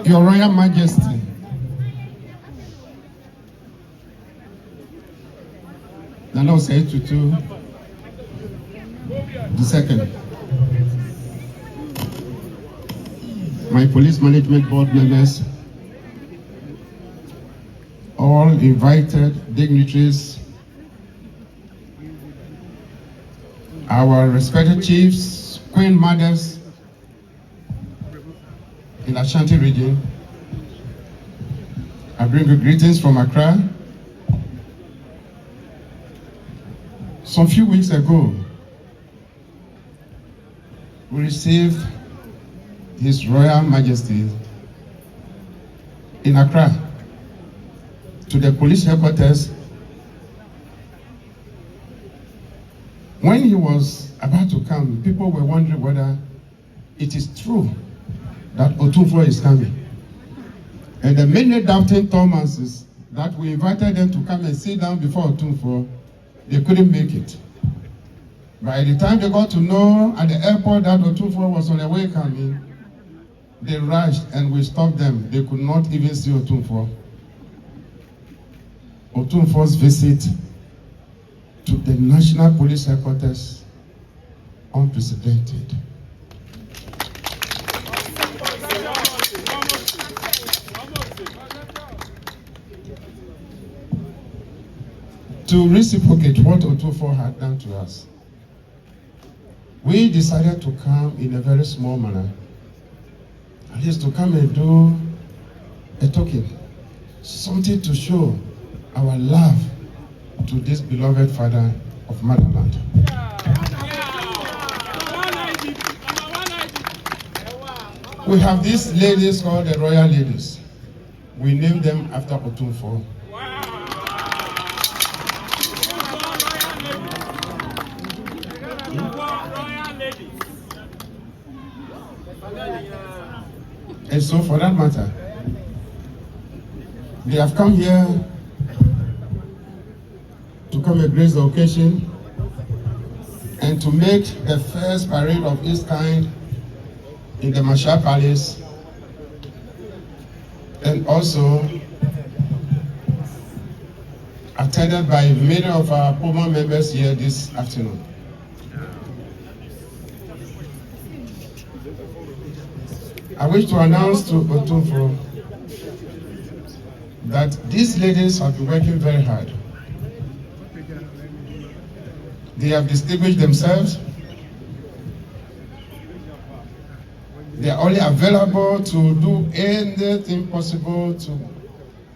Your Royal Majesty, Nana Osei Tutu II, my Police Management Board members, all invited dignitaries, our respected chiefs, queen mothers in Ashanti region, I bring you greetings from Accra. Some few weeks ago, we received His Royal Majesty in Accra to the police headquarters. When he was about to come, people were wondering whether it is true that Otumfuo is coming. And the many doubting Thomases that we invited them to come and sit down before Otumfuo, they couldn't make it. By the time they got to know at the airport that Otumfuo was on the way coming, they rushed and we stopped them. They could not even see Otumfuo. Otumfuo's visit to the National Police Headquarters, unprecedented. To reciprocate what Otumfuo had done to us, we decided to come in a very small manner, at least to come and do a token, something to show our love to this beloved father of motherland. We have these ladies called the Royal Ladies. We named them after Otumfuo. And so for that matter, they have come here to come and grace the occasion and to make the first parade of its kind in the Manhyia Palace, and also attended by many of our Poma members here this afternoon. I wish to announce to Otumfuo that these ladies have been working very hard. They have distinguished themselves. They are only available to do anything possible to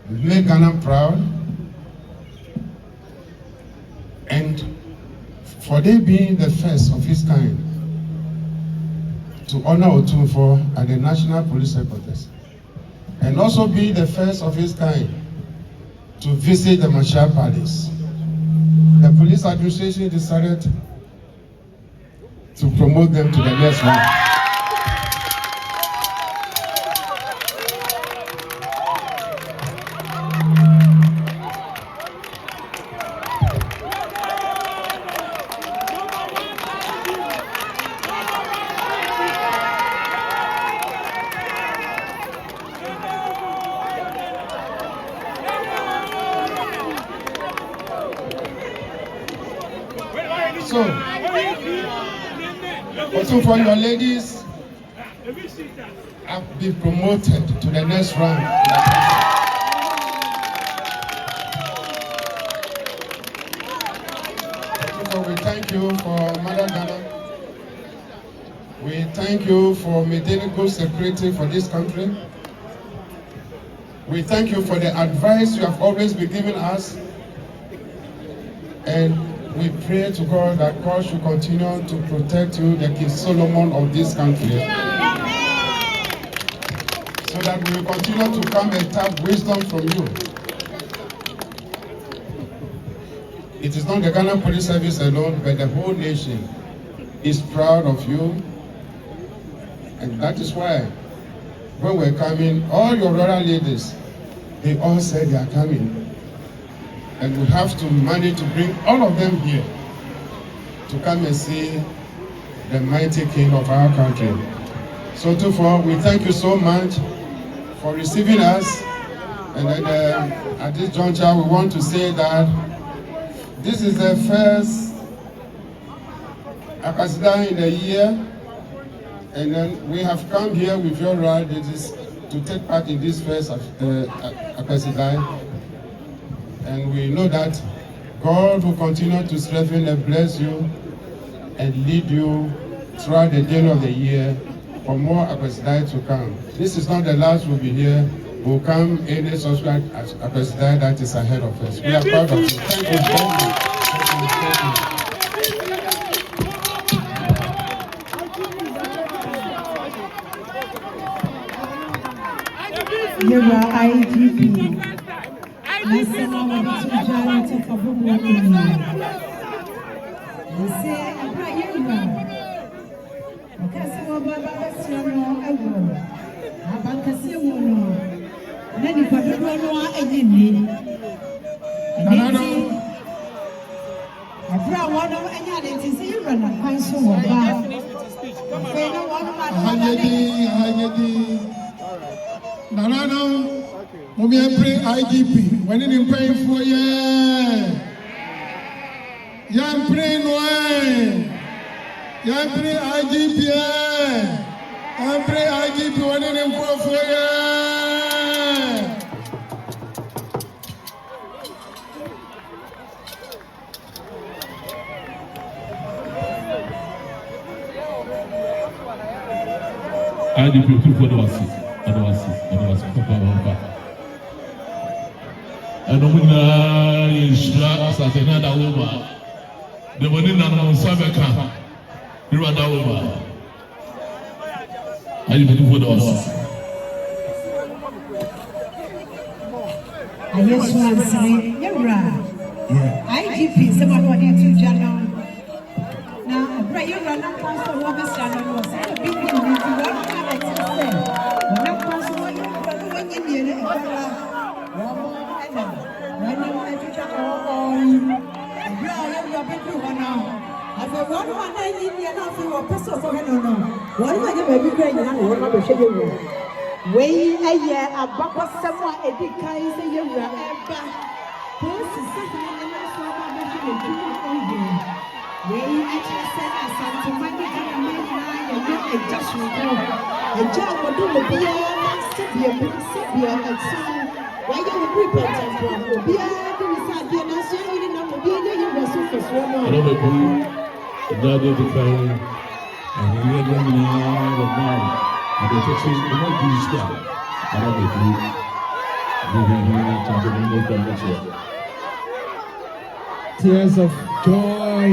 make Ghana proud. And for they being the first of his kind to honor Otumfuo at the National Police Headquarters, and also being the first of his kind to visit the Manhyia Palace, the police administration decided to promote them to the next round. So, also for your ladies have been promoted to the next round. So we thank you for Mother Ghana. We thank you for maintaining good security for this country. We thank you for the advice you have always been giving us. And we pray to God that God should continue to protect you, the King Solomon of this country, so that we will continue to come and tap wisdom from you. It is not the Ghana Police Service alone, but the whole nation is proud of you. And that is why, when we're coming, all your royal ladies, they all said they are coming. And we have to manage to bring all of them here to come and see the mighty king of our country. So therefore, we thank you so much for receiving us. And then at this juncture, we want to say that this is the first Akwasidae in a year. And then we have come here with your right to take part in this first Akwasidae. And we know that God will continue to strengthen and bless you and lead you throughout the day of the year for more Akwasidae to come. This is not the last we'll be here. We'll come any subsequent Akwasidae that is ahead of us. We are proud of you. Thank you very much. You are IGP. National Security for Women. They say, I'm not you. Because I'm a Yohuno. Then you put the one enemy. And I brought one of any other to see you run a pencil or bar. Nanano, Mummy pray IGP. When you pray for Yan pray no Yan pray IGP. Yan pray IGP when you pray for IGP for the assist. Papa. And when you shot as another woman, the one in an Sabeka, you run over. IGP for the assist. I just want to say, you're right. IGP, someone wanted to journal. Now, pray you run up on the Robert Channel was a big one. Way a year about someone a big kind of you were ever. Post is something in the last one. Way actually said as something money can make nine and get a just report. A job will do the beer, Sibia, and soon. Why you would repent from beer? Do we start the nation in the beer? You were so for swimmer. I don't agree. God is the kind, and he had them in the eye of mine. I don't take it, I don't do stuff. I don't agree. tears of joy.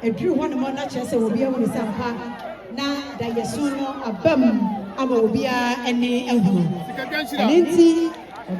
A drew one more natures will be able to sampa. Now, that your son, a bum, I will be any elbow.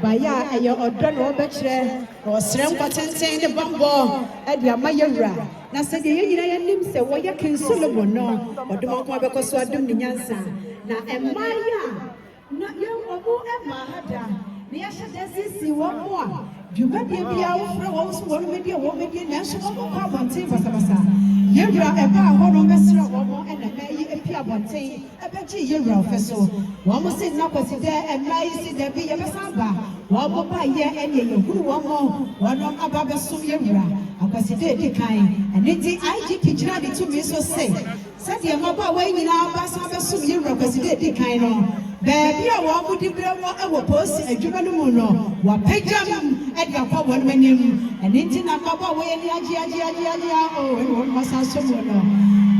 Baya, and your order or better, or Sram Cotton saying the bumbo at your Mayura. Now, said the Indian say, what you can Solomon no, or the Moko because you are doing the Nyansa. Now, and Maya, not young or whoever had done. The Asha does see one more. You might be out for also one with your woman in national poverty for Sabasa. You are about one of Mr. Womo and a May appear one thing, a betty euro vessel. One was in Akwasidae and May see there be a Basaba. One more by year and you one more, one of Ababasu Yura, Akwasidae decline, and it's the IGP Jadi to me so say. Said your mother waiting out Basabasu Yura, Akwasidae decline. Baby, I want to give them what I will post a juvenile, what pay jam at your power when you and it's in a papa way and oh, must have someone.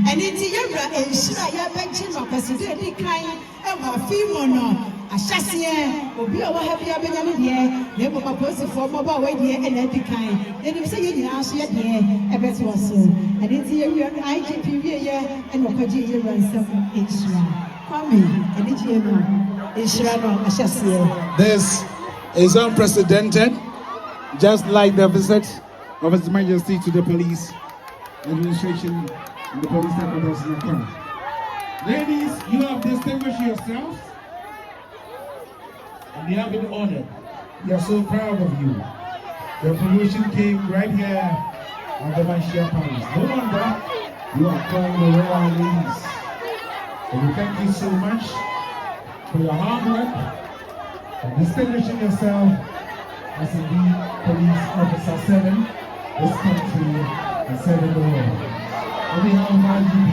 And it's a Yabra and Shia Benches of Akwasidae decline and what female. A chassier will be our happy Abenezer, they will propose for mobile way here and at the kind. Then you say you now see it here, a better was so. And it's here IGP and Wakaji ransom Israel. This is unprecedented, just like the visit of His Majesty to the police administration and the police headquarters in Accra. Ladies, you have distinguished yourselves and you have been honored. We are so proud of you. Your promotion came right here on the Manhyia Palace. No wonder you are called the royal ladies. And we thank you so much for your hard work and distinguishing yourself as indeed police officer serving this country and serving the world. On behalf of IGP,